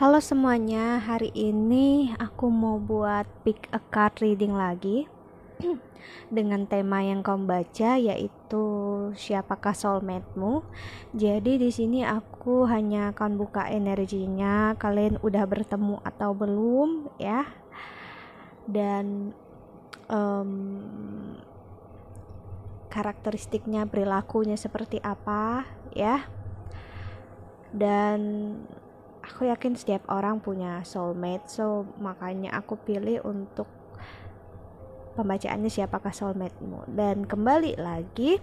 Halo semuanya, hari ini aku mau buat pick a card reading lagi dengan tema yang kamu baca, yaitu siapakah soulmate-mu. Jadi di sini aku hanya akan buka energinya, kalian udah bertemu atau belum ya, dan karakteristiknya, perilakunya seperti apa ya. Dan aku yakin setiap orang punya soulmate, so makanya aku pilih untuk pembacaannya siapakah soulmate-mu. Dan kembali lagi,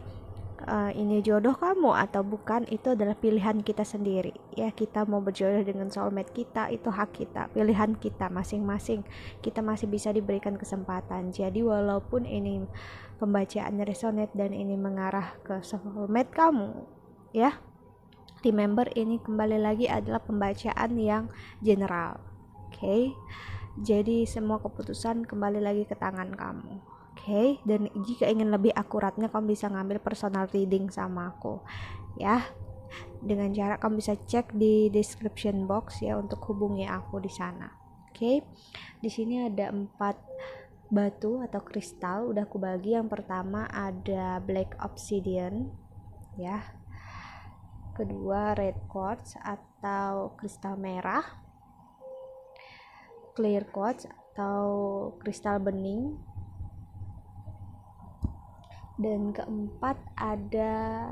ini jodoh kamu atau bukan, itu adalah pilihan kita sendiri ya. Kita mau berjodoh dengan soulmate kita, itu hak kita, pilihan kita masing-masing. Kita masih bisa diberikan kesempatan. Jadi walaupun ini pembacaannya resonate dan ini mengarah ke soulmate kamu ya, remember ini kembali lagi adalah pembacaan yang general. Oke. Jadi semua keputusan kembali lagi ke tangan kamu. Oke. Dan jika ingin lebih akuratnya, kamu bisa ngambil personal reading sama aku ya. Dengan cara kamu bisa cek di description box ya untuk hubungi aku di sana. Oke. Di sini ada 4 batu atau kristal, udah aku bagi. Yang pertama ada black obsidian ya. Kedua red quartz atau kristal merah, clear quartz atau kristal bening, dan keempat ada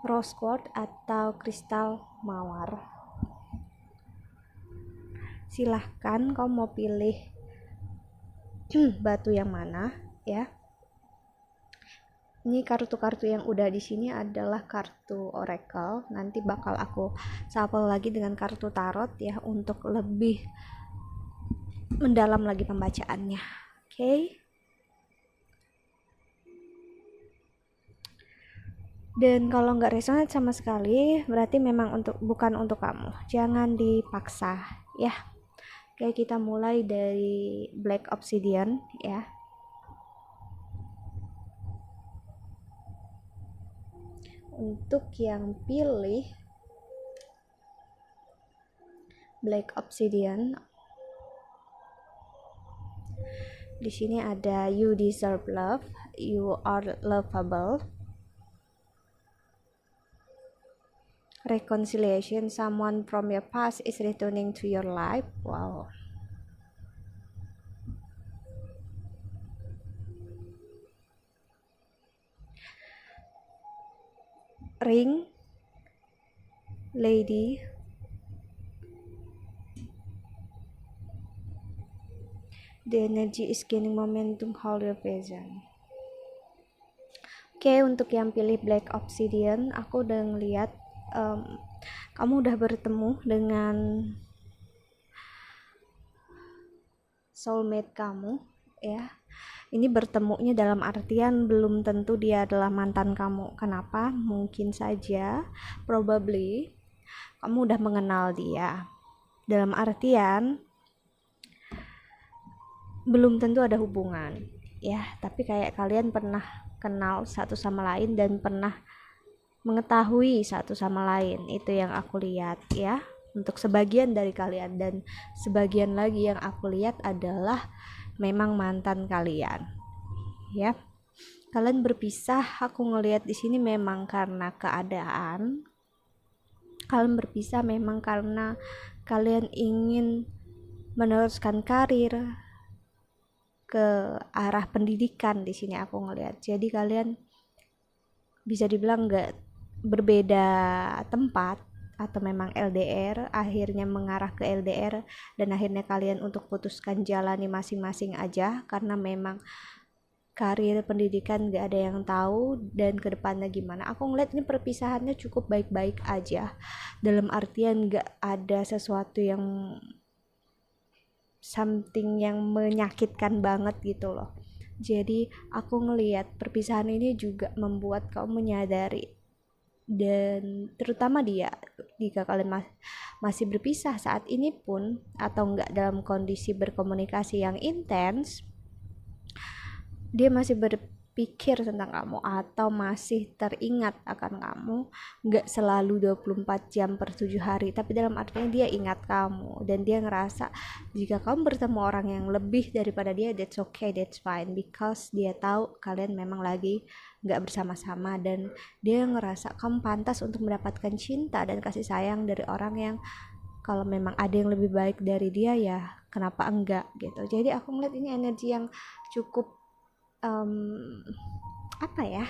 rose quartz atau kristal mawar. Silahkan kamu mau pilih batu yang mana ya. Ini kartu-kartu yang udah di sini adalah kartu oracle. Nanti bakal aku shuffle lagi dengan kartu tarot ya untuk lebih mendalam lagi pembacaannya. Oke. Dan kalau nggak resonate sama sekali, berarti memang bukan untuk kamu. Jangan dipaksa ya. Oke, kita mulai dari black obsidian ya. Untuk yang pilih black obsidian, di sini ada you deserve love, you are lovable, reconciliation, someone from your past is returning to your life. Wow. Ring, lady, the energy is gaining momentum, hold your vision. Oke, untuk yang pilih black obsidian, aku udah ngeliat kamu udah bertemu dengan soulmate kamu ya. Ini bertemunya dalam artian belum tentu dia adalah mantan kamu. Kenapa? Mungkin saja, probably kamu udah mengenal dia. Dalam artian belum tentu ada hubungan ya, tapi kayak kalian pernah kenal satu sama lain dan pernah mengetahui satu sama lain. Itu yang aku lihat ya, untuk sebagian dari kalian. Dan sebagian lagi yang aku lihat adalah memang mantan kalian ya. Kalian berpisah, aku ngelihat di sini memang karena keadaan. Kalian berpisah memang karena kalian ingin meneruskan karir ke arah pendidikan. Di sini aku ngelihat. Jadi kalian bisa dibilang nggak berbeda tempat, atau memang LDR, akhirnya mengarah ke LDR, dan akhirnya kalian untuk putuskan jalani masing-masing aja karena memang karir pendidikan gak ada yang tahu dan kedepannya gimana. Aku ngeliat ini perpisahannya cukup baik-baik aja, dalam artian gak ada sesuatu yang something yang menyakitkan banget gitu loh. Jadi aku ngeliat perpisahan ini juga membuat kamu menyadari, dan terutama dia, jika kalian masih berpisah saat ini pun atau enggak dalam kondisi berkomunikasi yang intens, dia masih berpikir tentang kamu atau masih teringat akan kamu, nggak selalu 24 jam per 7 hari, tapi dalam artinya dia ingat kamu dan dia ngerasa jika kamu bertemu orang yang lebih daripada dia, that's okay, that's fine, because dia tahu kalian memang lagi nggak bersama-sama dan dia ngerasa kamu pantas untuk mendapatkan cinta dan kasih sayang dari orang yang kalau memang ada yang lebih baik dari dia ya kenapa enggak gitu. Jadi aku ngeliat ini energi yang cukup apa ya,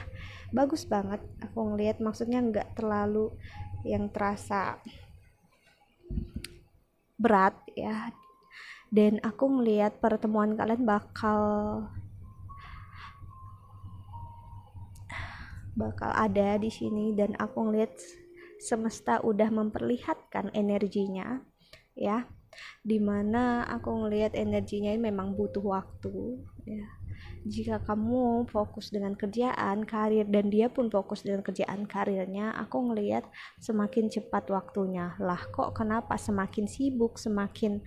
bagus banget aku ngeliat, maksudnya nggak terlalu yang terasa berat ya. Dan aku ngeliat pertemuan kalian bakal ada di sini dan aku ngeliat semesta udah memperlihatkan energinya ya, dimana aku ngelihat energinya ini memang butuh waktu ya. Jika kamu fokus dengan kerjaan karir dan dia pun fokus dengan kerjaan karirnya, aku ngelihat semakin cepat waktunya. Lah kok kenapa semakin sibuk, semakin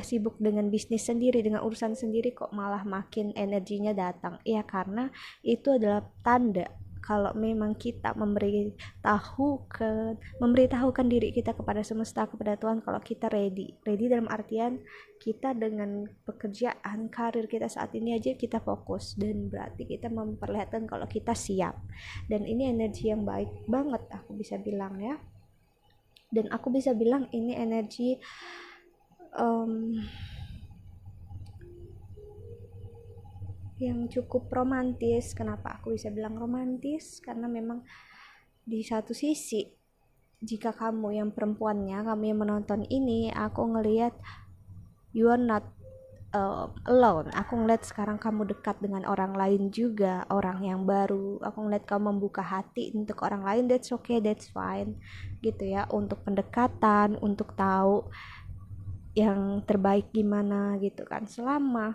sibuk dengan bisnis sendiri, dengan urusan sendiri, kok malah makin energinya datang. Ya karena itu adalah tanda kalau memang kita memberitahukan diri kita kepada semesta, kepada Tuhan, kalau kita ready dalam artian kita dengan pekerjaan karir kita saat ini aja kita fokus, dan berarti kita memperlihatkan kalau kita siap. Dan ini energi yang baik banget aku bisa bilang ya, dan aku bisa bilang ini energi yang cukup romantis. Kenapa aku bisa bilang romantis? Karena memang di satu sisi jika kamu yang perempuannya, kamu yang menonton ini, aku ngelihat you are not alone. Aku ngeliat sekarang kamu dekat dengan orang lain juga, orang yang baru. Aku ngeliat kamu membuka hati untuk orang lain, that's okay, that's fine gitu ya, untuk pendekatan, untuk tahu yang terbaik gimana gitu kan. Selama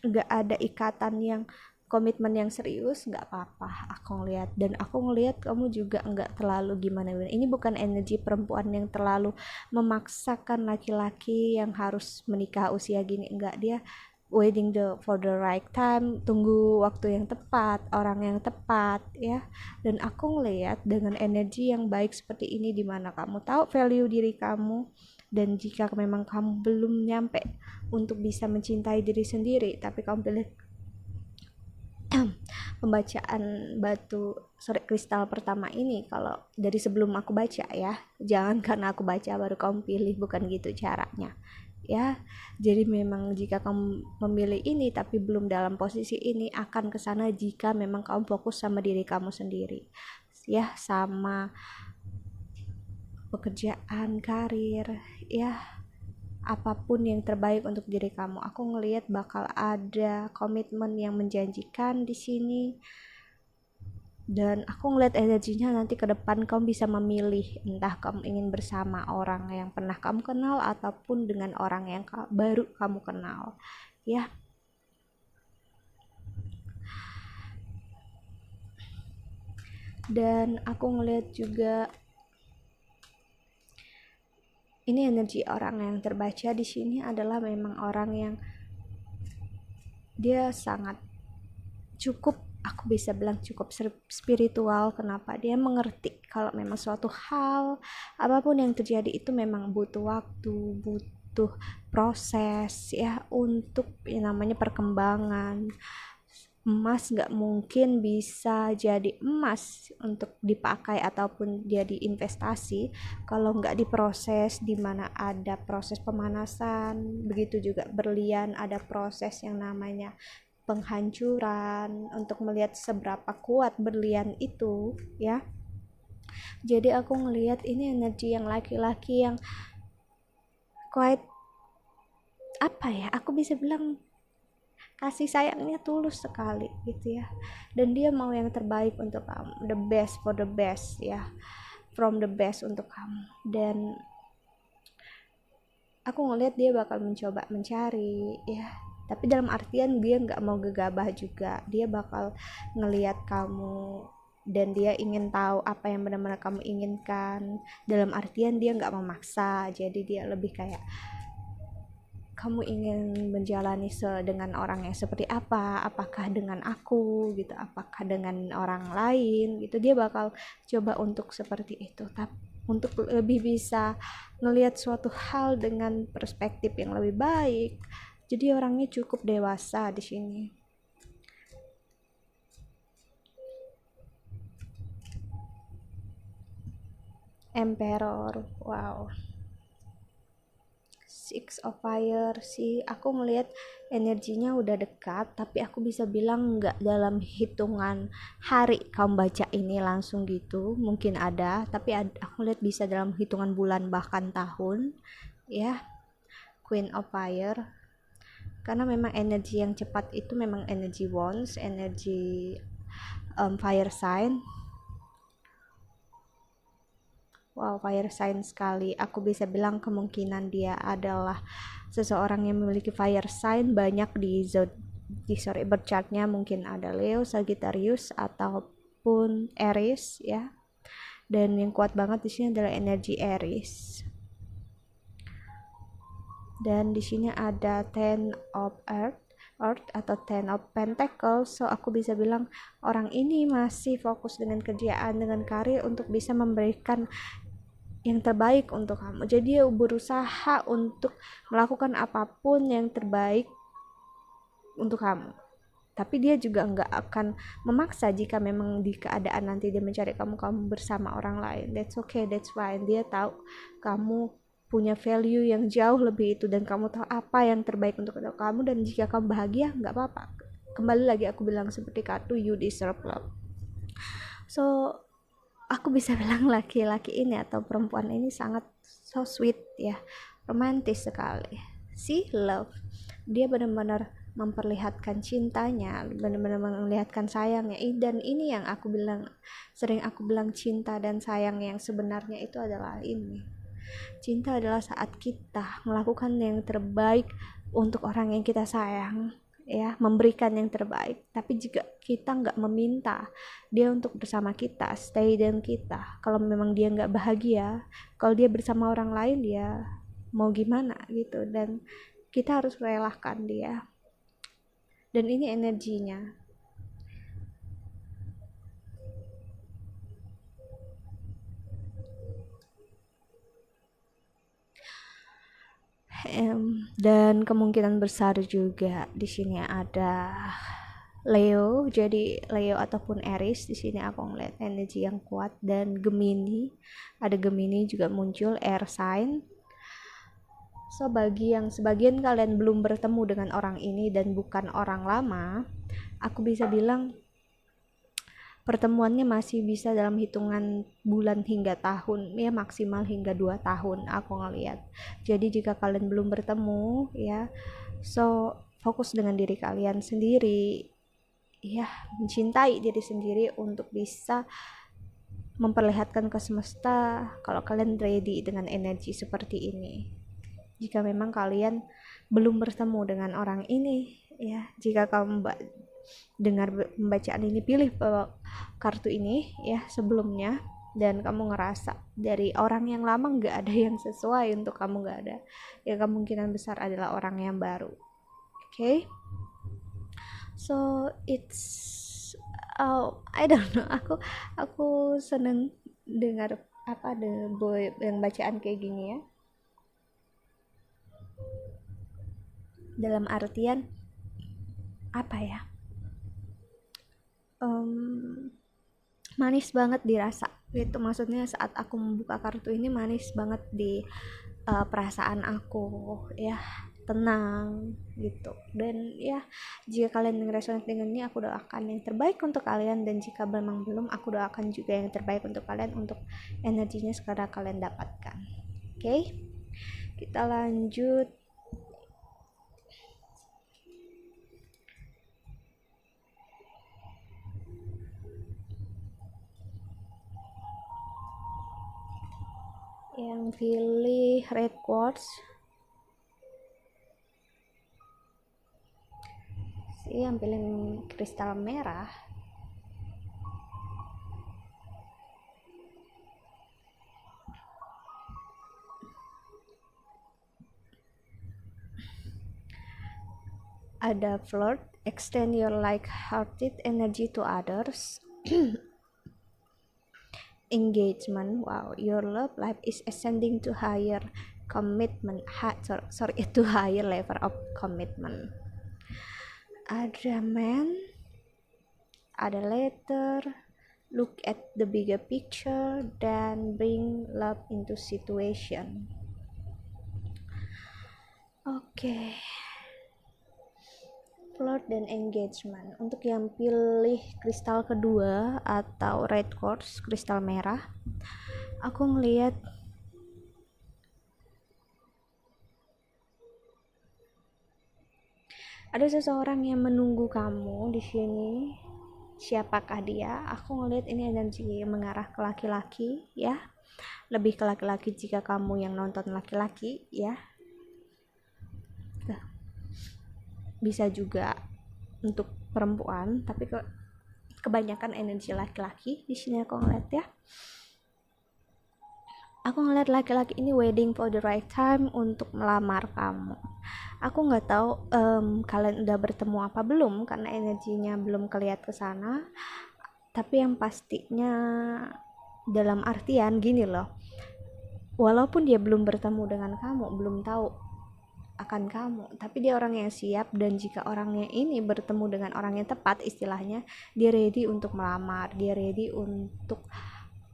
gak ada ikatan yang komitmen yang serius, gak apa-apa aku ngeliat. Dan aku ngeliat kamu juga gak terlalu gimana. Ini bukan energi perempuan yang terlalu memaksakan laki-laki yang harus menikah usia gini, enggak. Dia waiting for the right time, tunggu waktu yang tepat, orang yang tepat ya. Dan aku ngeliat dengan energi yang baik seperti ini, dimana kamu tahu value diri kamu, dan jika memang kamu belum nyampe untuk bisa mencintai diri sendiri, tapi kamu pilih pembacaan kristal pertama ini, kalau dari sebelum aku baca ya, jangan karena aku baca baru kamu pilih, bukan gitu caranya ya. Jadi memang jika kamu memilih ini tapi belum dalam posisi ini, akan kesana jika memang kamu fokus sama diri kamu sendiri ya, sama pekerjaan, karir ya, apapun yang terbaik untuk diri kamu. Aku ngelihat bakal ada komitmen yang menjanjikan di sini, dan aku ngelihat energinya nanti ke depan kamu bisa memilih, entah kamu ingin bersama orang yang pernah kamu kenal ataupun dengan orang yang baru kamu kenal ya. Dan aku ngelihat juga ini energi orang yang terbaca di sini adalah memang orang yang dia sangat cukup, aku bisa bilang cukup spiritual. Kenapa? Dia mengerti kalau memang suatu hal apapun yang terjadi itu memang butuh waktu, butuh proses ya, untuk yang namanya perkembangan. Emas gak mungkin bisa jadi emas untuk dipakai ataupun jadi investasi kalau gak diproses, dimana ada proses pemanasan. Begitu juga berlian, ada proses yang namanya penghancuran untuk melihat seberapa kuat berlian itu ya. Jadi aku ngelihat ini energi yang laki-laki yang quite apa ya, aku bisa bilang kasih sayangnya tulus sekali gitu ya, dan dia mau yang terbaik untuk kamu, the best for the best ya, from the best untuk kamu. Dan aku ngelihat dia bakal mencoba mencari ya, tapi dalam artian dia nggak mau gegabah juga, dia bakal ngelihat kamu dan dia ingin tahu apa yang benar-benar kamu inginkan. Dalam artian dia nggak memaksa, jadi dia lebih kayak kamu ingin menjalani dengan orang yang seperti apa, apakah dengan aku gitu, apakah dengan orang lain gitu. Dia bakal coba untuk seperti itu, tapi untuk lebih bisa ngelihat suatu hal dengan perspektif yang lebih baik. Jadi orangnya cukup dewasa di sini. Emperor, wow. Six of Fire sih, aku ngelihat energinya udah dekat, tapi aku bisa bilang nggak dalam hitungan hari kamu baca ini langsung gitu, mungkin ada, tapi aku lihat bisa dalam hitungan bulan bahkan tahun ya. Queen of Fire, karena memang energi yang cepat itu memang energi wands, energi fire sign. Wow, fire sign sekali. Aku bisa bilang kemungkinan dia adalah seseorang yang memiliki fire sign banyak di birth chartnya. Mungkin ada Leo, Sagittarius, ataupun Aries ya. Dan yang kuat banget di sini adalah energi Aries. Dan di sini ada Ten of Earth atau Ten of Pentacles. So aku bisa bilang orang ini masih fokus dengan kerjaan, dengan karir untuk bisa memberikan yang terbaik untuk kamu. Jadi dia berusaha untuk melakukan apapun yang terbaik untuk kamu. Tapi dia juga nggak akan memaksa jika memang di keadaan nanti dia mencari kamu bersama orang lain. That's okay, that's fine. Dia tahu kamu punya value yang jauh lebih itu, dan kamu tahu apa yang terbaik untuk kamu, dan jika kamu bahagia nggak apa-apa. Kembali lagi aku bilang seperti kartu you deserve love. So aku bisa bilang laki-laki ini atau perempuan ini sangat so sweet ya, romantis sekali. See, love, dia benar-benar memperlihatkan cintanya, benar-benar memperlihatkan sayangnya. Dan ini yang aku bilang, sering aku bilang cinta dan sayang yang sebenarnya itu adalah ini. Cinta adalah saat kita melakukan yang terbaik untuk orang yang kita sayang ya, memberikan yang terbaik. Tapi jika kita nggak meminta dia untuk bersama kita, stay dengan kita, kalau memang dia nggak bahagia, kalau dia bersama orang lain, dia mau gimana gitu, dan kita harus relakan dia. Dan ini energinya. Dan kemungkinan besar juga di sini ada Leo. Jadi Leo ataupun Aries di sini aku ngeliat energi yang kuat, dan Gemini, ada Gemini juga muncul, air sign. So bagi yang sebagian kalian belum bertemu dengan orang ini dan bukan orang lama, aku bisa bilang pertemuannya masih bisa dalam hitungan bulan hingga tahun ya, maksimal hingga 2 tahun aku ngelihat. Jadi jika kalian belum bertemu ya, so fokus dengan diri kalian sendiri ya, mencintai diri sendiri untuk bisa memperlihatkan ke semesta kalau kalian ready dengan energi seperti ini. Jika memang kalian belum bertemu dengan orang ini ya, jika kamu dengar pembacaan ini, pilih kartu ini ya sebelumnya, dan kamu ngerasa dari orang yang lama nggak ada yang sesuai untuk kamu, nggak ada, ya kemungkinan besar adalah orang yang baru. Okay, so it's I don't know, aku seneng dengar apa yang bacaan kayak gini ya, dalam artian apa ya, manis banget dirasa gitu. Maksudnya saat aku membuka kartu ini manis banget di perasaan aku ya, tenang gitu. Dan ya jika kalian resonate dengan ini, aku doakan yang terbaik untuk kalian, dan jika memang belum, aku doakan juga yang terbaik untuk kalian, untuk energinya segera kalian dapatkan. Oke, kita lanjut. Yang pilih red quartz sih, yang pilih kristal merah. ada flirt, extend your like-hearted energy to others. Engagement, wow, your love life is ascending to higher commitment, to higher level of commitment. Ada man, ada letter, look at the bigger picture, dan bring love into situation. Oke. Flirt dan engagement. Untuk yang pilih kristal kedua atau red quartz, kristal merah, aku ngelihat ada seseorang yang menunggu kamu di sini. Siapakah dia? Aku ngelihat ini energi mengarah ke laki-laki, ya. Lebih ke laki-laki jika kamu yang nonton laki-laki, ya. Bisa juga untuk perempuan, tapi kebanyakan energi laki-laki di sini aku ngeliat, ya. Aku ngeliat laki-laki ini waiting for the right time untuk melamar kamu. Aku nggak tahu kalian udah bertemu apa belum, karena energinya belum kelihatan ke sana. Tapi yang pastinya dalam artian gini loh, walaupun dia belum bertemu dengan kamu, belum tahu akan kamu, tapi dia orang yang siap, dan jika orangnya ini bertemu dengan orang yang tepat, istilahnya dia ready untuk melamar, dia ready untuk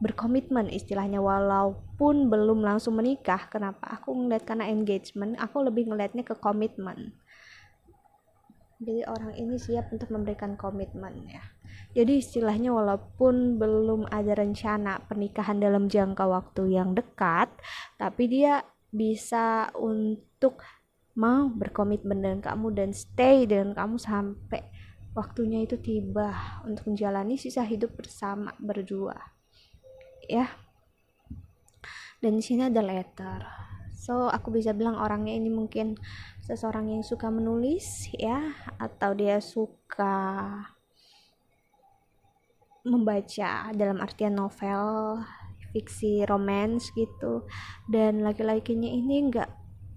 berkomitmen istilahnya, walaupun belum langsung menikah. Kenapa aku ngeliat? Karena engagement, aku lebih ngeliatnya ke komitmen. Jadi orang ini siap untuk memberikan komitmen, ya. Jadi istilahnya walaupun belum ada rencana pernikahan dalam jangka waktu yang dekat, tapi dia bisa untuk mau berkomitmen dengan kamu dan stay dengan kamu sampai waktunya itu tiba untuk menjalani sisa hidup bersama berdua, ya. Dan di sini ada letter, so aku bisa bilang orangnya ini mungkin seseorang yang suka menulis, ya, atau dia suka membaca dalam artian novel, fiksi, romance gitu. Dan laki-lakinya ini nggak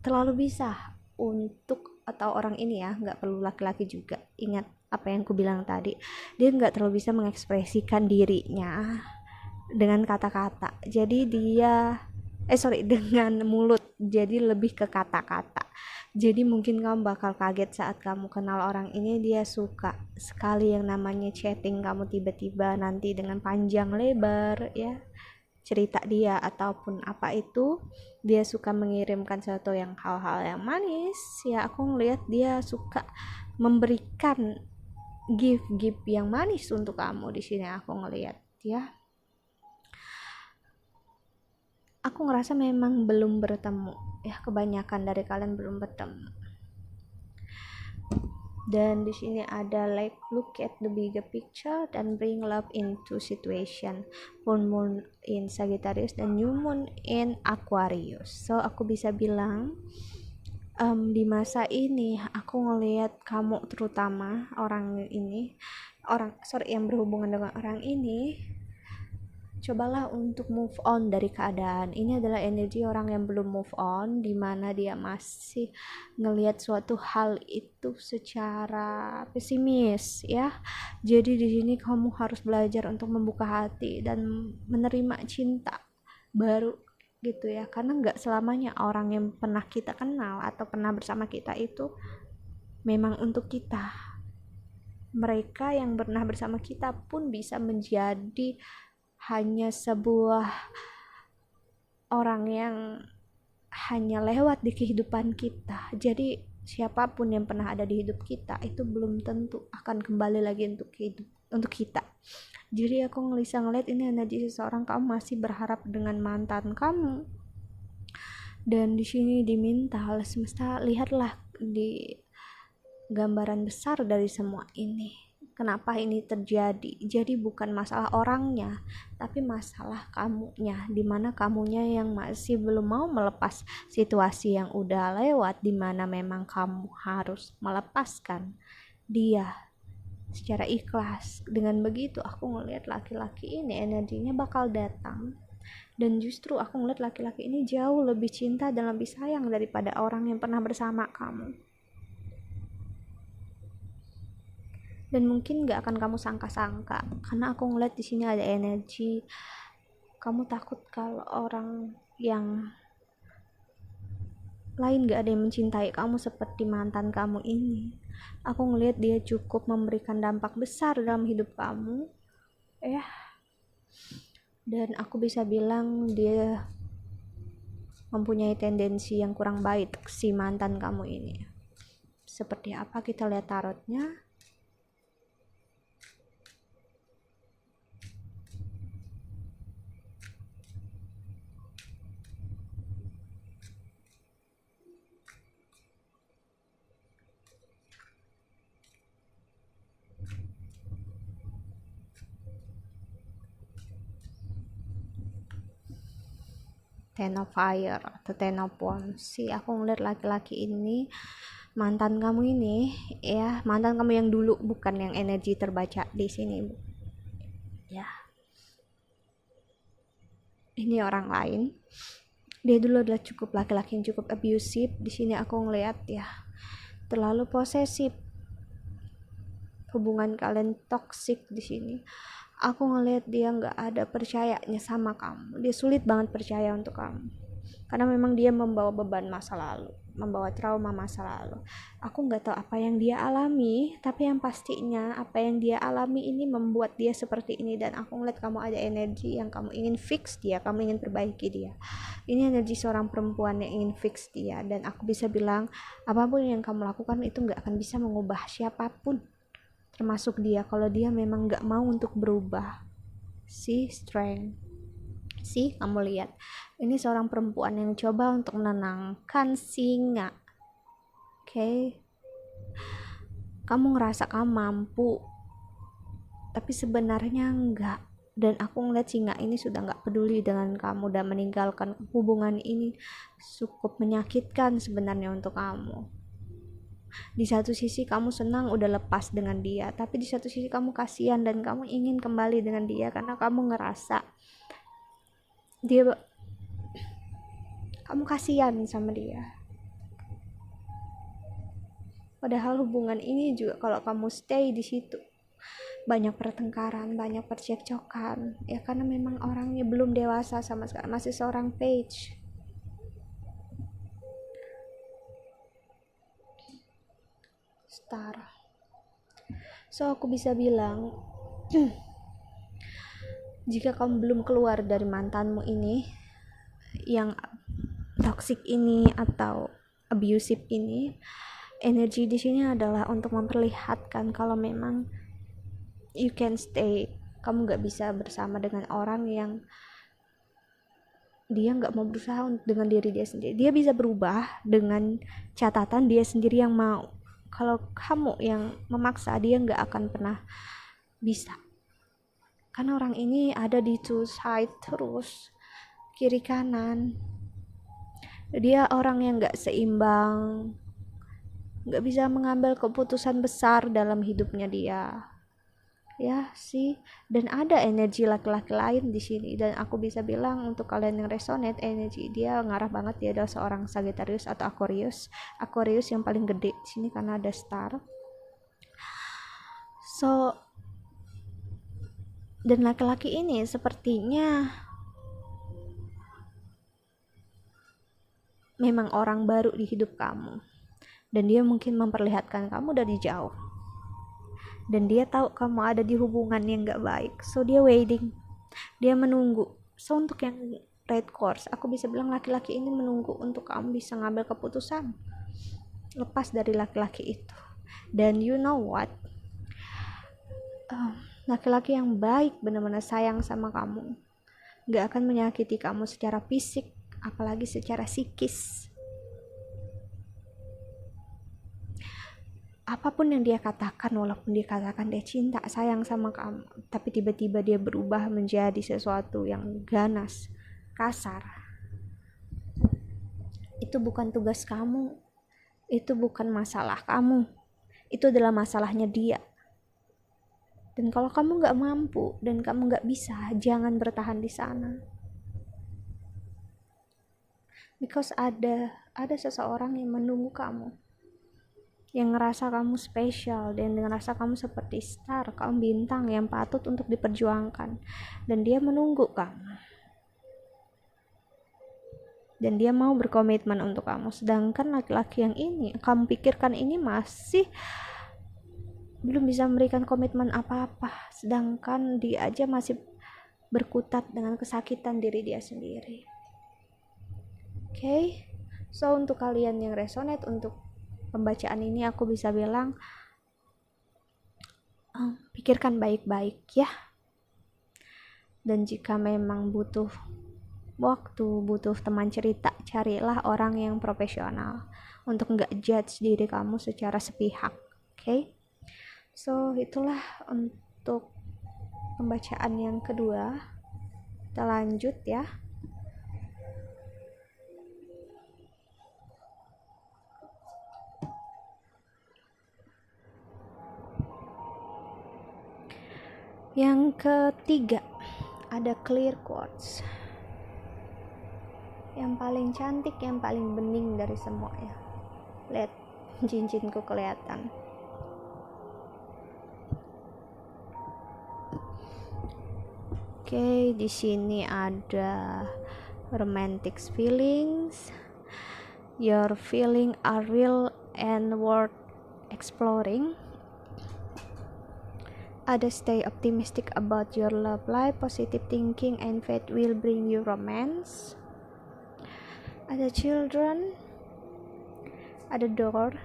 terlalu bisa untuk, atau orang ini ya, nggak perlu laki-laki juga, ingat apa yang aku bilang tadi, dia nggak terlalu bisa mengekspresikan dirinya dengan kata-kata, jadi dia dengan mulut, jadi lebih ke kata-kata. Jadi mungkin kamu bakal kaget saat kamu kenal orang ini, dia suka sekali yang namanya chatting kamu tiba-tiba nanti dengan panjang lebar, ya, cerita dia ataupun apa itu. Dia suka mengirimkan sesuatu yang hal-hal yang manis, ya. Aku ngelihat dia suka memberikan gift yang manis untuk kamu di sini, aku ngelihat, ya. Aku ngerasa memang belum bertemu, ya, kebanyakan dari kalian belum bertemu. Dan di sini ada like look at the bigger picture dan bring love into situation. Full moon in Sagittarius dan new moon in Aquarius. So aku bisa bilang di masa ini aku ngelihat kamu, terutama yang berhubungan dengan orang ini, cobalah untuk move on dari keadaan. Ini adalah energi orang yang belum move on, dimana dia masih ngelihat suatu hal itu secara pesimis, ya. Jadi di sini kamu harus belajar untuk membuka hati dan menerima cinta baru gitu, ya. Karena nggak selamanya orang yang pernah kita kenal atau pernah bersama kita itu memang untuk kita. Mereka yang pernah bersama kita pun bisa menjadi hanya sebuah orang yang hanya lewat di kehidupan kita. Jadi siapapun yang pernah ada di hidup kita itu belum tentu akan kembali lagi untuk kita. Jadi aku bisa ngeliat ini energi seseorang, kamu masih berharap dengan mantan kamu. Dan di sini diminta oleh semesta, lihatlah di gambaran besar dari semua ini. Kenapa ini terjadi? Jadi bukan masalah orangnya, tapi masalah kamunya, dimana kamunya yang masih belum mau melepas situasi yang udah lewat, dimana memang kamu harus melepaskan dia secara ikhlas. Dengan begitu aku ngelihat laki-laki ini energinya bakal datang, dan justru aku ngelihat laki-laki ini jauh lebih cinta dan lebih sayang daripada orang yang pernah bersama kamu. dan mungkin gak akan kamu sangka-sangka, karena aku ngeliat di sini ada energi kamu takut kalau orang yang lain gak ada yang mencintai kamu seperti mantan kamu ini. Aku ngeliat dia cukup memberikan dampak besar dalam hidup kamu, ya, dan aku bisa bilang dia mempunyai tendensi yang kurang baik si mantan kamu ini. Seperti apa, kita lihat tarotnya. Ten of Fire atau Ten of Wands. Aku ngeliat laki-laki ini, mantan kamu ini, ya, mantan kamu yang dulu, bukan yang energi terbaca di sini, ya. Ini orang lain. Dia dulu adalah cukup laki-laki yang cukup abusive. Di sini aku ngeliat ya, terlalu posesif. Hubungan kalian toksik di sini. Aku ngelihat dia nggak ada percayanya sama kamu. Dia sulit banget percaya untuk kamu. Karena memang dia membawa beban masa lalu, membawa trauma masa lalu. Aku nggak tahu apa yang dia alami, tapi yang pastinya apa yang dia alami ini membuat dia seperti ini. Dan aku ngeliat kamu ada energi yang kamu ingin fix dia, kamu ingin perbaiki dia. Ini energi seorang perempuan yang ingin fix dia. Dan aku bisa bilang, apapun yang kamu lakukan itu nggak akan bisa mengubah siapapun, termasuk dia, kalau dia memang gak mau untuk berubah. Strength. Kamu lihat, ini seorang perempuan yang coba untuk menenangkan singa. Oke. Kamu ngerasa kamu mampu, tapi sebenarnya enggak. Dan aku ngeliat singa ini sudah gak peduli dengan kamu dan meninggalkan hubungan ini. Cukup menyakitkan sebenarnya untuk kamu. Di satu sisi kamu senang udah lepas dengan dia, tapi di satu sisi kamu kasihan dan kamu ingin kembali dengan dia karena kamu ngerasa kamu kasihan sama dia. Padahal hubungan ini juga kalau kamu stay di situ banyak pertengkaran, banyak percekcokan, ya karena memang orangnya belum dewasa sama sekali, masih seorang page. Star. So aku bisa bilang jika kamu belum keluar dari mantanmu ini yang toxic ini atau abusive ini, energi di sini adalah untuk memperlihatkan kalau memang you can stay. Kamu gak bisa bersama dengan orang yang dia gak mau berusaha dengan diri dia sendiri. Dia bisa berubah dengan catatan dia sendiri yang mau. Kalau kamu yang memaksa, dia gak akan pernah bisa. Karena orang ini ada di two side terus, kiri kanan. Dia orang yang gak seimbang, gak bisa mengambil keputusan besar dalam hidupnya dia. Ya dan ada energi laki-laki lain di sini, dan aku bisa bilang untuk kalian yang resonate, energi dia ngarah banget. Dia adalah seorang Sagittarius atau Aquarius yang paling gede di sini karena ada star. Dan laki-laki ini sepertinya memang orang baru di hidup kamu, dan dia mungkin memperlihatkan kamu dari jauh. Dan dia tahu kamu ada di hubungan yang gak baik, so dia waiting, dia menunggu. So untuk yang red course, aku bisa bilang laki-laki ini menunggu untuk kamu bisa ngambil keputusan lepas dari laki-laki itu. Dan you know what, laki-laki yang baik benar-benar sayang sama kamu gak akan menyakiti kamu secara fisik, apalagi secara psikis. Apapun yang dia katakan, walaupun dia katakan dia cinta, sayang sama kamu, tapi tiba-tiba dia berubah menjadi sesuatu yang ganas, kasar, itu bukan tugas kamu, itu bukan masalah kamu, itu adalah masalahnya dia. Dan kalau kamu gak mampu dan kamu gak bisa, jangan bertahan di sana. Because ada seseorang yang menunggu kamu. yang ngerasa kamu spesial dan ngerasa kamu seperti star, kamu bintang yang patut untuk diperjuangkan, dan dia menunggu kamu dan dia mau berkomitmen untuk kamu. Sedangkan laki-laki yang ini kamu pikirkan ini masih belum bisa memberikan komitmen apa-apa, sedangkan dia aja masih berkutat dengan kesakitan diri dia sendiri. Oke, so untuk kalian yang resonate untuk pembacaan ini, aku bisa bilang pikirkan baik-baik ya. Dan jika memang butuh waktu, butuh teman cerita, carilah orang yang profesional untuk nggak judge diri kamu secara sepihak. Oke, so itulah untuk pembacaan yang kedua. Kita lanjut ya. Yang ketiga, ada clear quartz. Yang paling cantik, yang paling bening dari semuanya. Lihat, cincinku kelihatan. Oke, di sini ada romantic feelings. Your feelings are real and worth exploring. Ada stay optimistic about your love life, positive thinking and faith will bring you romance. Ada children, ada door.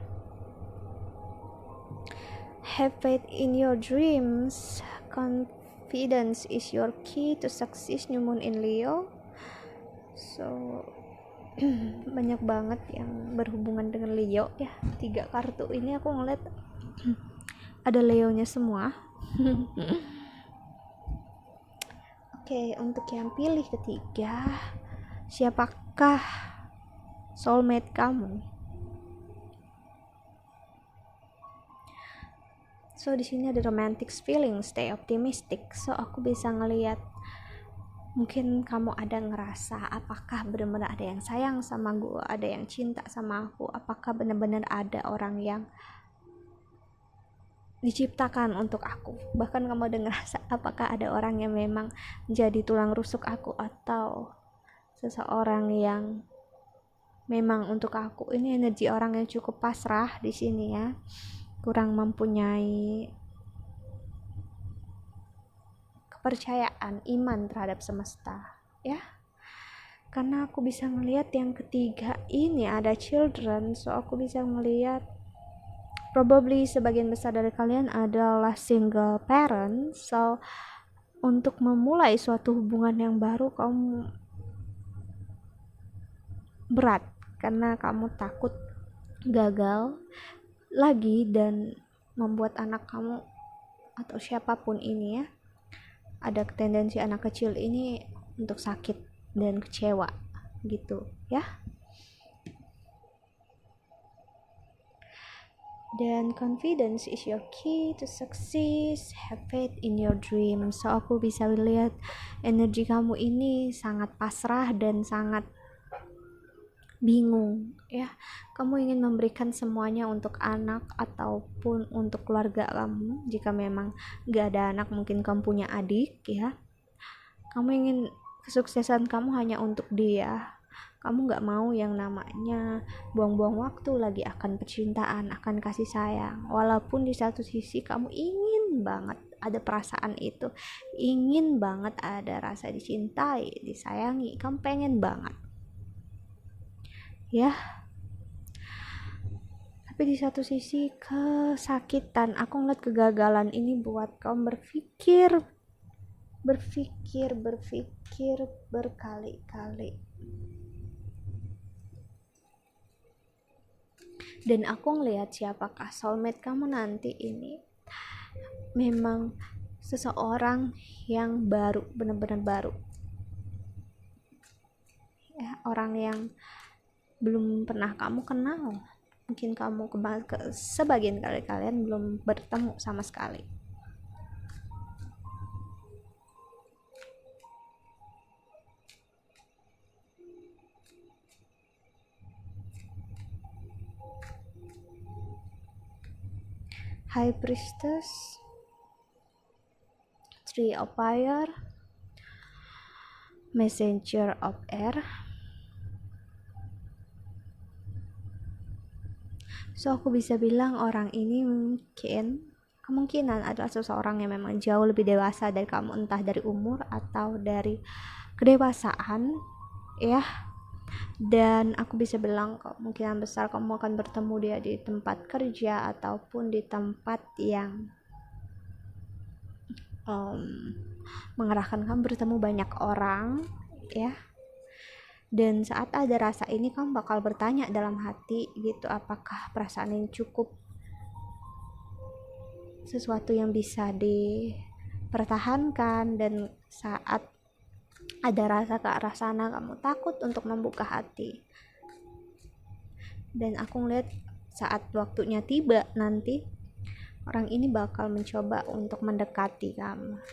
Have faith in your dreams. Confidence is your key to success. New moon in Leo. So banyak banget yang berhubungan dengan Leo ya. 3 kartu ini aku ngeliat ada Leo-nya semua. Oke, untuk yang pilih ketiga, siapakah soulmate kamu? So di sini ada romantic feeling, stay optimistic. So aku bisa ngelihat mungkin kamu ada ngerasa apakah benar-benar ada yang sayang sama gue, ada yang cinta sama aku, apakah benar-benar ada orang yang diciptakan untuk aku. Bahkan kamu ada ngerasa apakah ada orang yang memang jadi tulang rusuk aku, atau seseorang yang memang untuk aku. Ini energi orang yang cukup pasrah di sini ya, kurang mempunyai kepercayaan, iman terhadap semesta ya. Karena aku bisa melihat yang ketiga ini ada children, so aku bisa melihat probably sebagian besar dari kalian adalah single parent. So untuk memulai suatu hubungan yang baru kamu berat karena kamu takut gagal lagi dan membuat anak kamu atau siapapun ini ya, ada tendensi anak kecil ini untuk sakit dan kecewa gitu ya. Dan confidence is your key to success, have faith in your dream. So aku bisa lihat energi kamu ini sangat pasrah dan sangat bingung ya. Kamu ingin memberikan semuanya untuk anak ataupun untuk keluarga kamu. Jika memang gak ada anak, mungkin kamu punya adik ya, kamu ingin kesuksesan kamu hanya untuk dia. Kamu gak mau yang namanya buang-buang waktu lagi akan percintaan, akan kasih sayang. Walaupun di satu sisi kamu ingin banget ada perasaan itu, ingin banget ada rasa dicintai, disayangi, kamu pengen banget ya. Tapi di satu sisi kesakitan, aku ngeliat kegagalan ini buat kamu berpikir berkali-kali. Dan aku ngelihat siapakah soulmate kamu nanti ini memang seseorang yang baru, benar-benar baru ya, orang yang belum pernah kamu kenal. Mungkin kamu sebagian kali kalian belum bertemu sama sekali. High Priestess, Three of Fire, Messenger of Air. So aku bisa bilang orang ini kemungkinan adalah seseorang yang memang jauh lebih dewasa dari kamu, entah dari umur atau dari kedewasaan ya. Dan aku bisa bilang kemungkinan besar kamu akan bertemu dia di tempat kerja ataupun di tempat yang mengarahkan kamu bertemu banyak orang ya. Dan saat ada rasa ini kamu bakal bertanya dalam hati gitu, apakah perasaan ini cukup sesuatu yang bisa dipertahankan. Dan saat ada rasa ke arah sana kamu takut untuk membuka hati. Dan aku ngeliat saat waktunya tiba nanti orang ini bakal mencoba untuk mendekati kamu.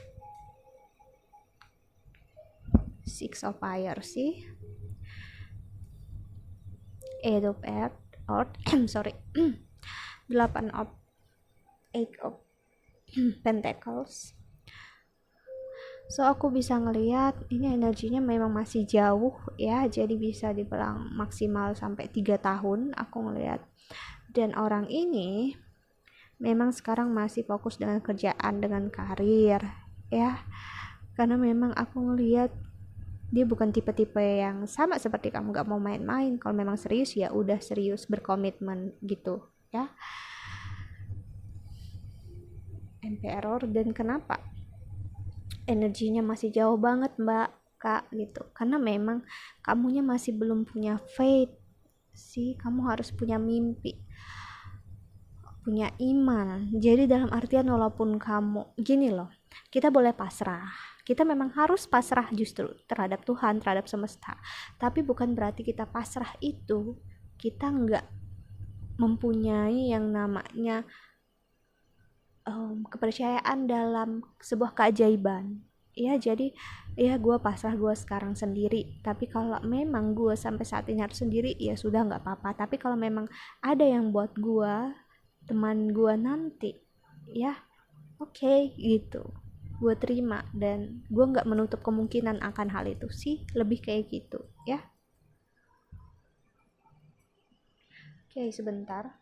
Six of Fire sih, Eight of Earth, sorry, 8 of Pentacles. So aku bisa ngelihat ini energinya memang masih jauh ya, jadi bisa dibilang maksimal sampai 3 tahun aku ngelihat. Dan orang ini memang sekarang masih fokus dengan kerjaan, dengan karir ya, karena memang aku ngelihat dia bukan tipe-tipe yang sama seperti kamu, gak mau main-main. Kalau memang serius ya udah serius, berkomitmen gitu ya. Emperor. Dan kenapa energinya masih jauh banget mbak kak gitu, karena memang kamunya masih belum punya faith sih. Kamu harus punya mimpi, punya iman. Jadi dalam artian walaupun kamu gini loh, kita boleh pasrah, kita memang harus pasrah justru terhadap Tuhan, terhadap semesta, tapi bukan berarti kita pasrah itu kita nggak mempunyai yang namanya kepercayaan dalam sebuah keajaiban ya. Jadi ya gue pasrah gue sekarang sendiri, tapi kalau memang gue sampai saat ini harus sendiri ya sudah nggak apa-apa. Tapi kalau memang ada yang buat gue, teman gue nanti ya oke, gitu, gue terima. Dan gue nggak menutup kemungkinan akan hal itu sih, lebih kayak gitu ya. Oke, sebentar.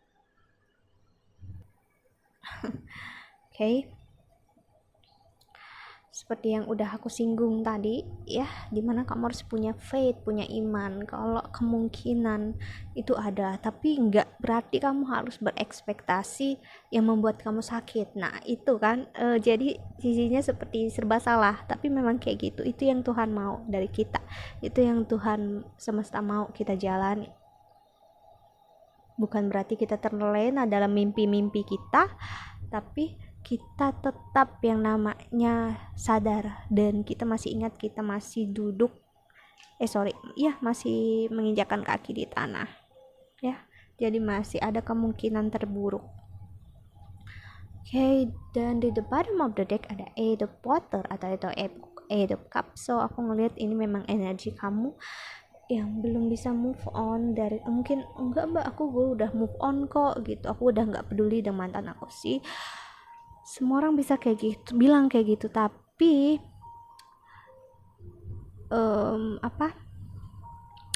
Oke, seperti yang udah aku singgung tadi ya, dimana kamu harus punya faith, punya iman kalau kemungkinan itu ada, tapi nggak berarti kamu harus berekspektasi yang membuat kamu sakit. Nah itu kan jadi sisinya seperti serba salah, tapi memang kayak gitu. Itu yang Tuhan mau dari kita, itu yang Tuhan semesta mau kita jalani. Bukan berarti kita terlena dalam mimpi-mimpi kita, tapi kita tetap yang namanya sadar dan kita masih ingat kita masih duduk masih menginjakkan kaki di tanah ya. Jadi masih ada kemungkinan terburuk. Oke, dan di the bottom of the deck ada Eight of Water atau itu Eight of Cup. So aku ngelihat ini memang energi kamu yang belum bisa move on dari, mungkin enggak mbak gue udah move on kok gitu, aku udah nggak peduli dengan mantan aku sih. Semua orang bisa kayak gitu, bilang kayak gitu, tapi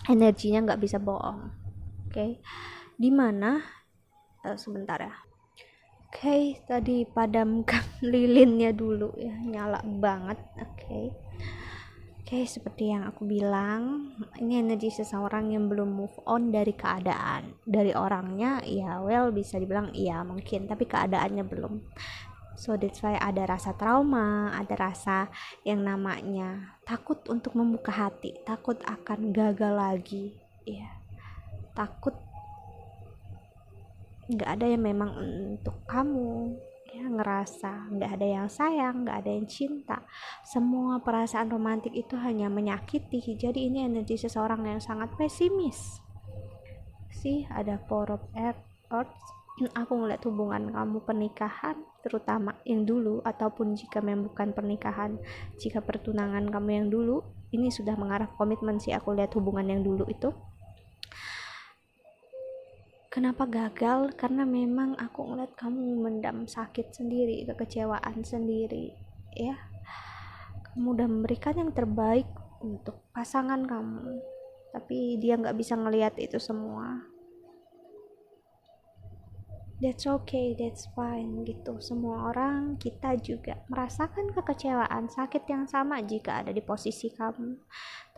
energinya nggak bisa bohong. Oke. Dimana sebentar ya. Oke, tadi padamkan lilinnya dulu ya, nyala banget. Oke, seperti yang aku bilang, ini energi seseorang yang belum move on dari keadaan. Dari orangnya ya bisa dibilang iya mungkin, tapi keadaannya belum. So that's why ada rasa trauma, ada rasa yang namanya takut untuk membuka hati, takut akan gagal lagi ya, takut nggak ada yang memang untuk kamu ya, ngerasa nggak ada yang sayang, nggak ada yang cinta. Semua perasaan romantik itu hanya menyakiti. Jadi ini energi seseorang yang sangat pesimis sih. Ada Four of Earth. Aku ngeliat hubungan kamu pernikahan, terutama yang dulu, ataupun jika memang bukan pernikahan, jika pertunangan kamu yang dulu, ini sudah mengarah komitmen sih. Aku lihat hubungan yang dulu itu Kenapa gagal? Karena memang aku ngeliat kamu mendam sakit sendiri, kekecewaan sendiri, ya. Kamu udah memberikan yang terbaik untuk pasangan kamu, tapi dia nggak bisa ngelihat itu semua. That's okay, that's fine gitu. Semua orang, kita juga merasakan kekecewaan, sakit yang sama jika ada di posisi kamu.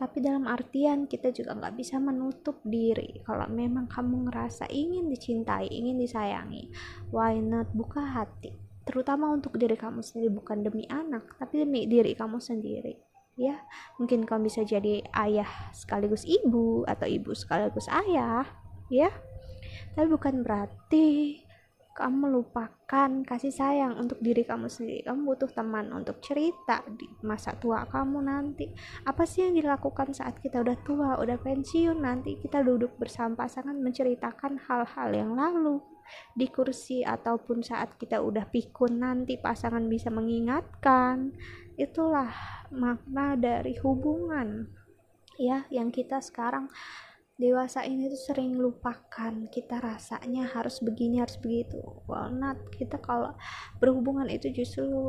Tapi dalam artian kita juga nggak bisa menutup diri. Kalau memang kamu ngerasa ingin dicintai, ingin disayangi, why not buka hati. Terutama untuk diri kamu sendiri, bukan demi anak, tapi demi diri kamu sendiri. Ya, mungkin kamu bisa jadi ayah sekaligus ibu atau ibu sekaligus ayah, ya. Tapi bukan berarti kamu melupakan kasih sayang untuk diri kamu sendiri. Kamu butuh teman untuk cerita di masa tua kamu nanti. Apa sih yang dilakukan saat kita udah tua, udah pensiun, nanti kita duduk bersama pasangan menceritakan hal-hal yang lalu di kursi, ataupun saat kita udah pikun nanti pasangan bisa mengingatkan. Itulah makna dari hubungan, ya, yang kita sekarang dewasa ini tuh sering lupakan. Kita rasanya harus begini, harus begitu. Well, not. Kita kalau berhubungan itu justru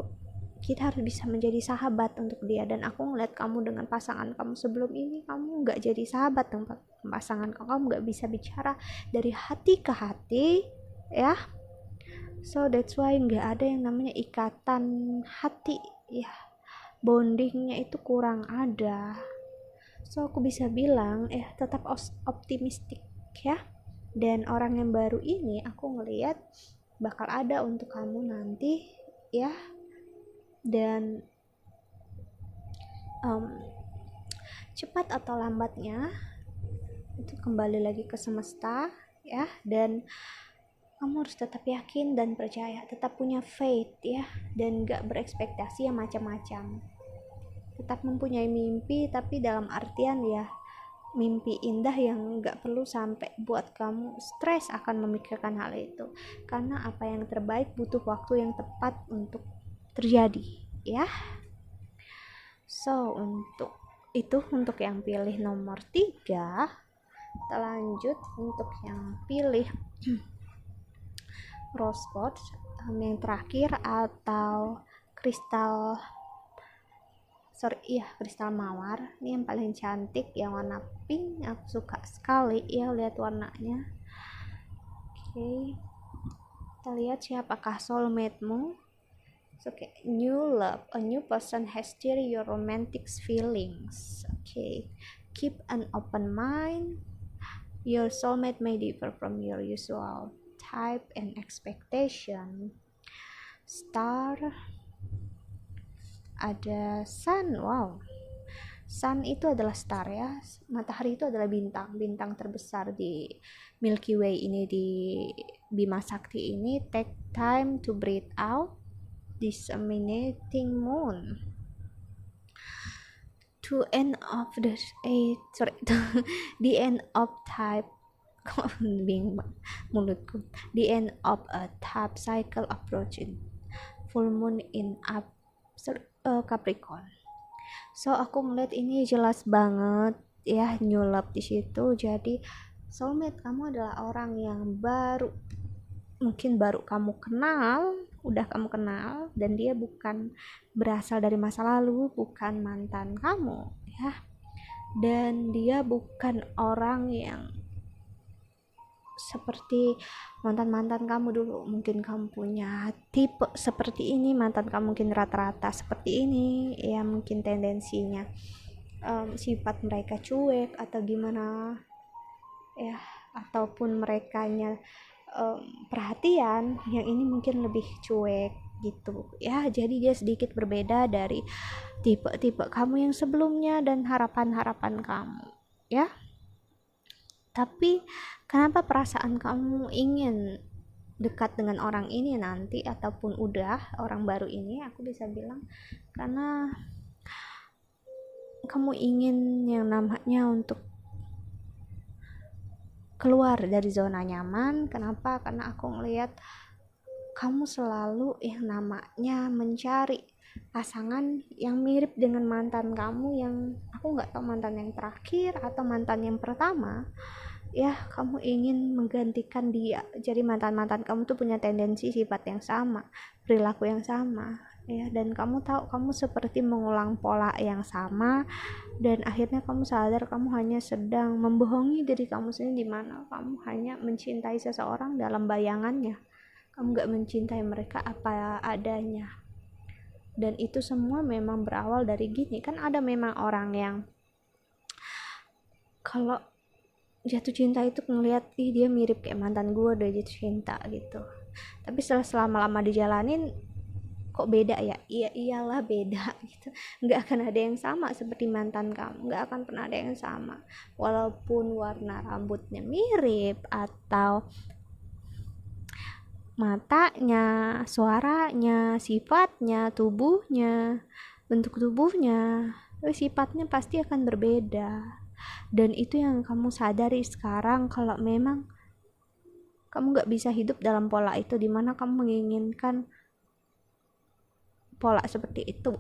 kita harus bisa menjadi sahabat untuk dia. Dan aku ngeliat kamu dengan pasangan kamu sebelum ini, kamu gak jadi sahabat dengan pasangan kamu gak bisa bicara dari hati ke hati, ya. So that's why gak ada yang namanya ikatan hati, ya. Bondingnya itu kurang ada. So aku bisa bilang tetap optimistik, ya. Dan orang yang baru ini aku ngelihat bakal ada untuk kamu nanti, ya. Dan cepat atau lambatnya itu kembali lagi ke semesta, ya. Dan kamu harus tetap yakin dan percaya, tetap punya faith, ya. Dan gak berekspektasi yang macam-macam. Tetap mempunyai mimpi, tapi dalam artian ya mimpi indah yang gak perlu sampai buat kamu stres akan memikirkan hal itu. Karena apa yang terbaik butuh waktu yang tepat untuk terjadi, ya. So untuk yang pilih nomor 3, kita lanjut untuk yang pilih rose quartz yang terakhir, atau kristal mawar. Ini yang paling cantik, yang warna pink. Aku suka sekali ya lihat warnanya. Oke, kita lihat siapakah soulmate-mu. New love, a new person has stirred your romantic feelings. Keep an open mind. Your soulmate may differ from your usual type and expectation. Star, ada sun. Wow, sun itu adalah star, ya. Matahari itu adalah bintang terbesar di Milky Way ini, di Bima Sakti ini. Take time to breathe out, disseminating moon. The end of type mulutku. The end of a type cycle approaching. Full moon in Capricorn. So aku ngeliat ini jelas banget, ya, new love di situ. Jadi soulmate kamu adalah orang yang mungkin baru kamu kenal, dan dia bukan berasal dari masa lalu, bukan mantan kamu, ya. Dan dia bukan orang yang seperti mantan kamu dulu. Mungkin kamu punya tipe seperti ini, mantan kamu mungkin rata-rata seperti ini, ya. Mungkin tendensinya sifat mereka cuek atau gimana, ya, ataupun merekanya perhatian. Yang ini mungkin lebih cuek gitu, ya. Jadi dia sedikit berbeda dari tipe kamu yang sebelumnya dan harapan kamu, ya. Tapi kenapa perasaan kamu ingin dekat dengan orang ini nanti, ataupun udah orang baru ini? Aku bisa bilang karena kamu ingin yang namanya untuk keluar dari zona nyaman. Kenapa? Karena aku ngelihat kamu selalu yang namanya mencari pasangan yang mirip dengan mantan kamu, yang aku nggak tahu mantan yang terakhir atau mantan yang pertama, ya kamu ingin menggantikan dia. Jadi mantan-mantan kamu tuh punya tendensi sifat yang sama, perilaku yang sama, ya, dan kamu tahu kamu seperti mengulang pola yang sama, dan akhirnya kamu sadar kamu hanya sedang membohongi diri kamu sendiri, di mana kamu hanya mencintai seseorang dalam bayangannya, kamu gak mencintai mereka apa adanya. Dan itu semua memang berawal dari gini kan, ada memang orang yang kalau jatuh cinta itu ngeliat, ih dia mirip kayak mantan gue, udah jatuh cinta gitu. Tapi setelah selama-lama dijalanin, kok beda ya? Iya iyalah beda gitu. Nggak akan ada yang sama seperti mantan kamu, nggak akan pernah ada yang sama. Walaupun warna rambutnya mirip, atau matanya, suaranya, sifatnya, tubuhnya, bentuk tubuhnya, sifatnya pasti akan berbeda. Dan itu yang kamu sadari sekarang, kalau memang kamu gak bisa hidup dalam pola itu, dimana kamu menginginkan pola seperti itu,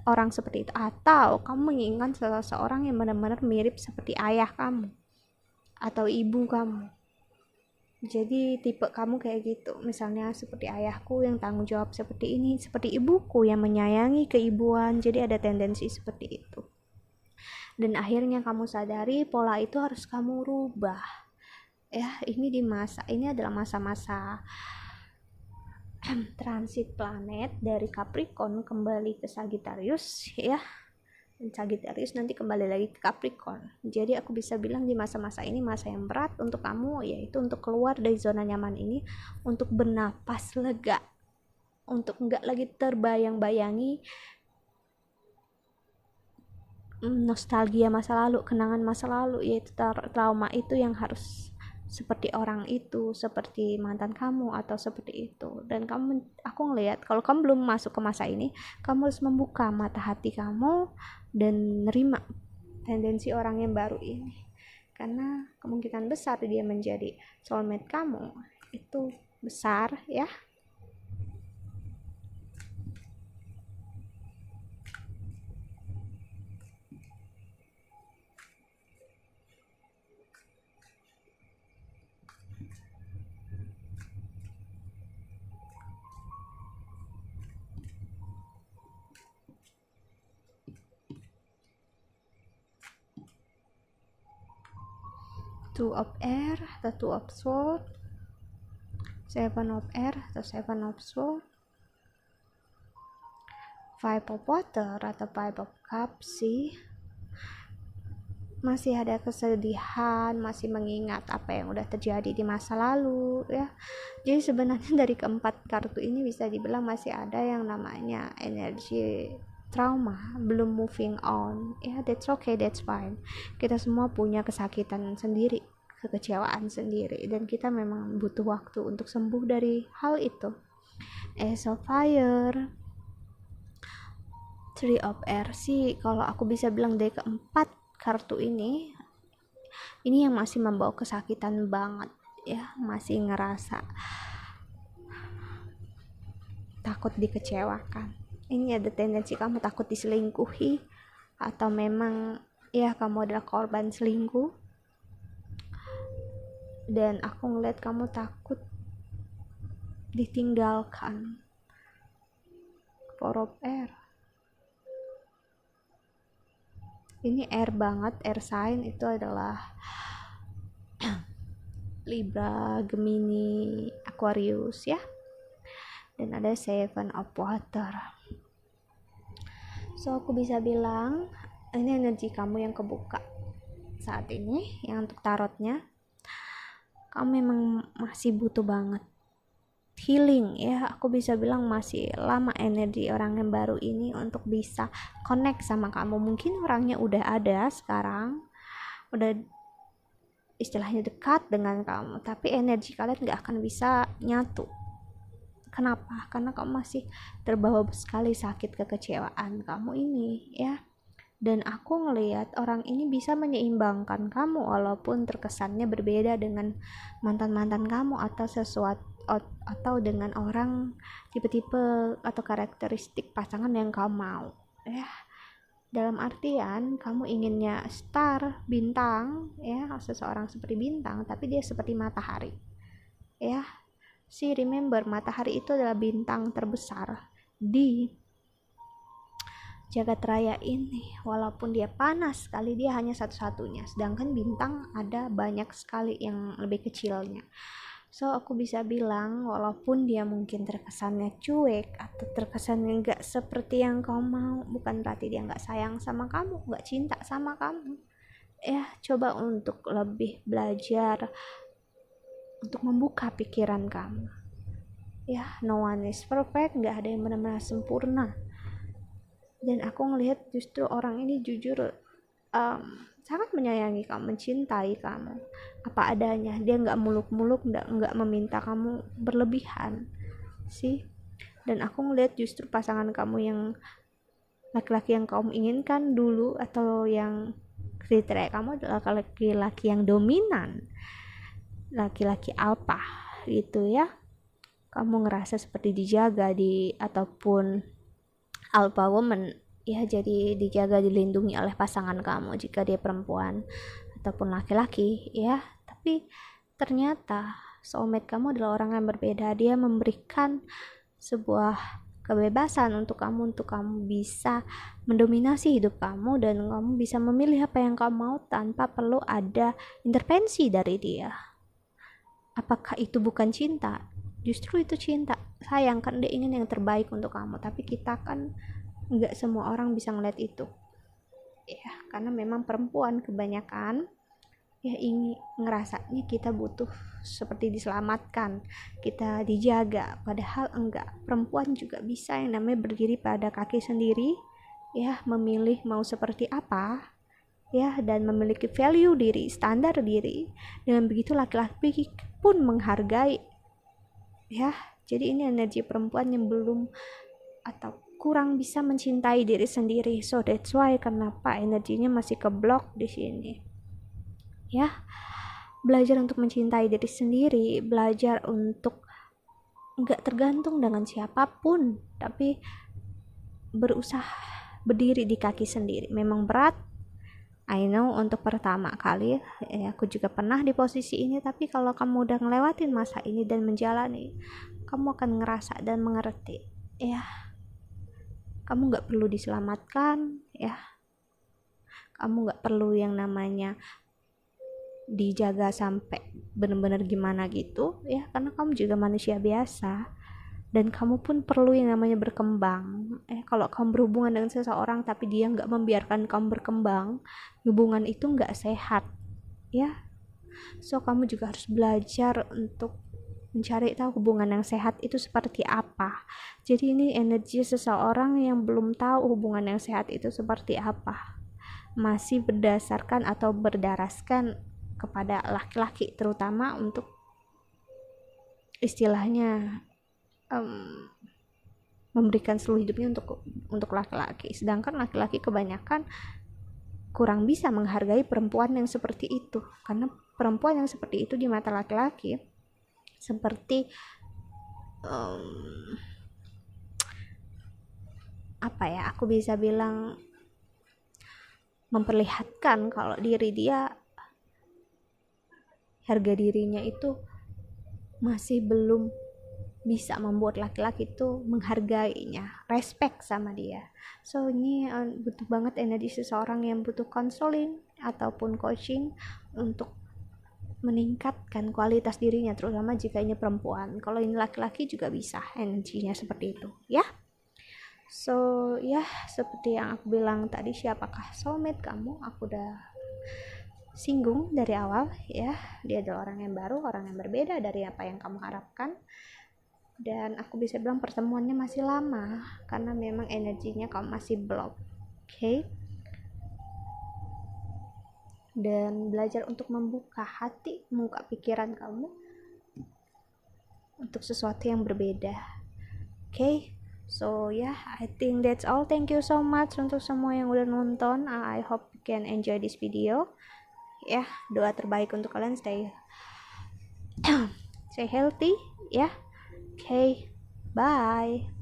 orang seperti itu, atau kamu menginginkan seseorang yang benar-benar mirip seperti ayah kamu atau ibu kamu. Jadi tipe kamu kayak gitu, misalnya seperti ayahku yang tanggung jawab seperti ini, seperti ibuku yang menyayangi keibuan. Jadi ada tendensi seperti itu. Dan akhirnya kamu sadari pola itu harus kamu rubah. Ya, ini adalah masa-masa transit planet dari Capricorn kembali ke Sagittarius, ya. Dan Sagittarius nanti kembali lagi ke Capricorn. Jadi aku bisa bilang di masa-masa ini masa yang berat untuk kamu, yaitu untuk keluar dari zona nyaman ini, untuk bernapas lega, untuk enggak lagi terbayang-bayangi nostalgia masa lalu, kenangan masa lalu, yaitu trauma itu yang harus seperti orang itu, seperti mantan kamu atau seperti itu. Dan aku ngelihat kalau kamu belum masuk ke masa ini, kamu harus membuka mata hati kamu dan nerima tendensi orang yang baru ini, karena kemungkinan besar dia menjadi soulmate kamu itu besar, ya. Two of air atau two of sword, seven of air atau seven of sword, five of water atau five of cups sih. Masih ada kesedihan, masih mengingat apa yang udah terjadi di masa lalu, ya. Jadi sebenarnya dari keempat kartu ini bisa dibilang masih ada yang namanya energi trauma, belum moving on. Ya, that's okay, that's fine. Kita semua punya kesakitan sendiri, kekecewaan sendiri, dan kita memang butuh waktu untuk sembuh dari hal itu. Ace of Fire, Three of Air sih, kalau aku bisa bilang dari keempat kartu ini yang masih membawa kesakitan banget, ya, masih ngerasa takut dikecewakan. Ini ada tendensi kamu takut diselingkuhi, atau memang ya kamu adalah korban selingkuh, dan aku ngeliat kamu takut ditinggalkan. Four of Air, ini air banget, air sign itu adalah Libra, Gemini, Aquarius, ya. Dan ada Seven of Water. So aku bisa bilang ini energi kamu yang kebuka saat ini, yang untuk tarotnya kamu memang masih butuh banget healing, ya. Aku bisa bilang masih lama energi orang yang baru ini untuk bisa connect sama kamu. Mungkin orangnya udah ada sekarang, udah istilahnya dekat dengan kamu, tapi energi kalian gak akan bisa nyatu. Kenapa? Karena kamu masih terbawa sekali sakit kekecewaan kamu ini, ya. Dan aku ngelihat orang ini bisa menyeimbangkan kamu walaupun terkesannya berbeda dengan mantan-mantan kamu, atau sesuatu, atau dengan orang tipe-tipe atau karakteristik pasangan yang kamu mau, ya. dalam artian kamu inginnya star, bintang, ya, seseorang seperti bintang tapi dia seperti matahari, ya. Remember, matahari itu adalah bintang terbesar di jagat raya ini. Walaupun dia panas sekali, dia hanya satu-satunya, sedangkan bintang ada banyak sekali yang lebih kecilnya. So aku bisa bilang, walaupun dia mungkin terkesannya cuek atau terkesannya nggak seperti yang kau mau, bukan berarti dia nggak sayang sama kamu, nggak cinta sama kamu. Ya, coba untuk lebih belajar untuk membuka pikiran kamu. Ya, no one is perfect, nggak ada yang benar-benar sempurna. Dan aku ngelihat justru orang ini jujur sangat menyayangi kamu, mencintai kamu apa adanya. Dia nggak muluk-muluk, nggak meminta kamu berlebihan sih. Dan aku ngelihat justru pasangan kamu yang laki-laki yang kamu inginkan dulu, atau yang kriteria kamu adalah laki-laki yang dominan, laki-laki alpha gitu ya. Kamu ngerasa seperti dijaga ataupun alpha woman, ya, jadi dijaga, dilindungi oleh pasangan kamu jika dia perempuan ataupun laki-laki, ya. Tapi ternyata soulmate kamu adalah orang yang berbeda. Dia memberikan sebuah kebebasan untuk kamu bisa mendominasi hidup kamu, dan kamu bisa memilih apa yang kamu mau tanpa perlu ada intervensi dari dia. Apakah itu bukan cinta? Justru itu cinta. Sayang kan, dia ingin yang terbaik untuk kamu, tapi kita kan nggak semua orang bisa ngeliat itu, ya, karena memang perempuan kebanyakan ya ingin ngerasanya kita butuh seperti diselamatkan, kita dijaga, padahal enggak. Perempuan juga bisa yang namanya berdiri pada kaki sendiri, ya, memilih mau seperti apa, ya, dan memiliki value diri, standar diri. Dengan begitu laki-laki pun menghargai, ya. Jadi ini energi perempuan yang belum atau kurang bisa mencintai diri sendiri. So that's why kenapa energinya masih keblok di sini. Ya, belajar untuk mencintai diri sendiri, belajar untuk nggak tergantung dengan siapapun, tapi berusaha berdiri di kaki sendiri. Memang berat, I know, untuk pertama kali, ya, aku juga pernah di posisi ini, tapi kalau kamu udah ngelewatin masa ini dan menjalani, kamu akan ngerasa dan mengerti, ya, kamu nggak perlu diselamatkan, ya, kamu nggak perlu yang namanya dijaga sampai benar-benar gimana gitu, ya, karena kamu juga manusia biasa, dan kamu pun perlu yang namanya berkembang. Kalau kamu berhubungan dengan seseorang tapi dia nggak membiarkan kamu berkembang, hubungan itu nggak sehat, ya. So kamu juga harus belajar untuk mencari tahu hubungan yang sehat itu seperti apa. Jadi ini energi seseorang yang belum tahu hubungan yang sehat itu seperti apa, masih berdasarkan atau berdaraskan kepada laki-laki, terutama untuk istilahnya memberikan seluruh hidupnya untuk laki-laki. Sedangkan laki-laki kebanyakan kurang bisa menghargai perempuan yang seperti itu, karena perempuan yang seperti itu di mata laki-laki seperti apa ya, aku bisa bilang memperlihatkan kalau harga dirinya itu masih belum bisa membuat laki-laki itu menghargainya, respect sama dia. So ini butuh banget energi seseorang yang butuh konseling ataupun coaching untuk meningkatkan kualitas dirinya, terutama jika ini perempuan. Kalau ini laki-laki juga bisa energinya seperti itu, ya. So ya, seperti yang aku bilang tadi, siapakah soulmate kamu, aku udah singgung dari awal, ya. Dia adalah orang yang baru, orang yang berbeda dari apa yang kamu harapkan, dan aku bisa bilang pertemuannya masih lama karena memang energinya kamu masih belum, okay? Dan belajar untuk membuka hati, membuka pikiran kamu untuk sesuatu yang berbeda, okay? So yeah, I think that's all. Thank you so much untuk semua yang udah nonton. I hope you can enjoy this video, ya. Doa terbaik untuk kalian, stay healthy, ya. Okay, bye.